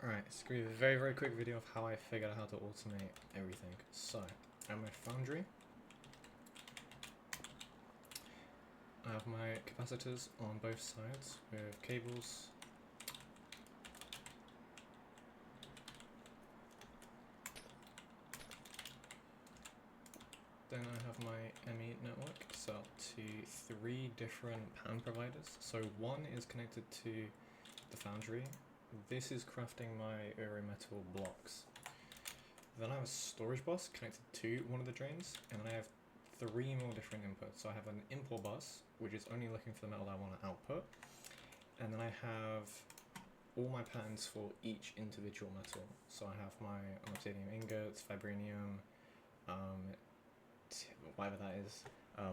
Alright, it's going to be a very quick video of how I figured out how to automate everything. So, I'm my foundry. I have my capacitors on both sides with cables. Then I have my ME network set up to 3 different pattern providers. So one is connected to the foundry. This is crafting my metal blocks. Then I have a storage bus connected to one of the drains, and then I have 3 more different inputs. So I have an import bus, which is only looking for the metal I want to output. And then I have all my patterns for each individual metal. So I have my obsidian ingots, vibranium, whatever that is,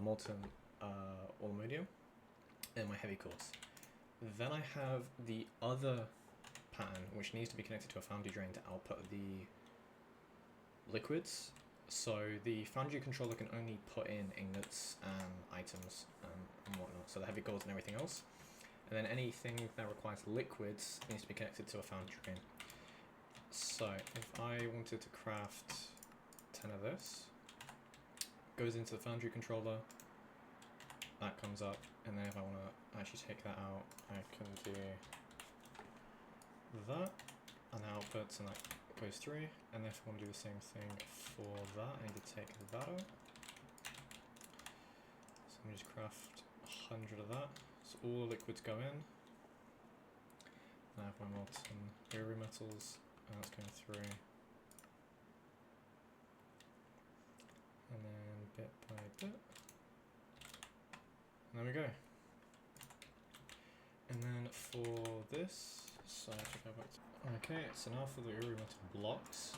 molten aluminium, and my heavy cores. Then I have the other pattern, which needs to be connected to a foundry drain to output the liquids. So the foundry controller can only put in ingots and items and whatnot, so the heavy cores and everything else. And then anything that requires liquids needs to be connected to a foundry drain. So if I wanted to craft 10 of this, goes into the foundry controller, that comes up, and then if I want to actually take that out, I can do that, and the outputs, and that goes through. And then if I want to do the same thing for that, I need to take that out. So let me just craft 100 of that. So all the liquids go in. And I have my molten mirror metals, and that's going through. And then bit by bit. And there we go. And then for this, so I have to go back to... Okay, so now for the metal blocks,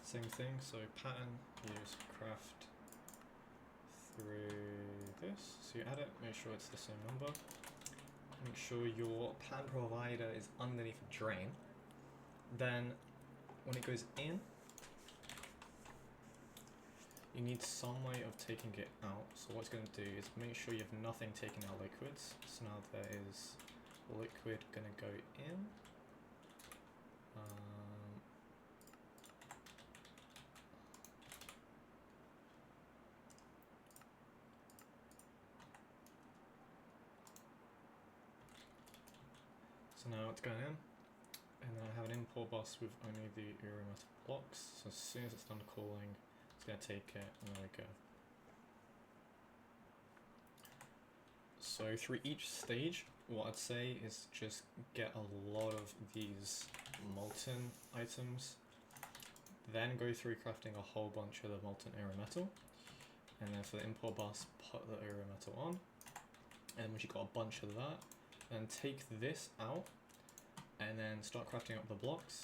same thing, so pattern, you just craft through this. So you add it, make sure it's the same number. Make sure your pattern provider is underneath a drain. Then when it goes in, you need some way of taking it out. So what it's going to do is make sure you have nothing taking out liquids. So now there is liquid going to go in. So now it's going in, and then I have an import bus with only the metal blocks. So as soon as it's done cooling, it's going to take it, and there we go. So through each stage, what I'd say is just get a lot of these molten items, then go through crafting a whole bunch of the molten metal, and then for the import bus, put the metal on, and once you've got a bunch of that, then take this out, and then start crafting up the blocks.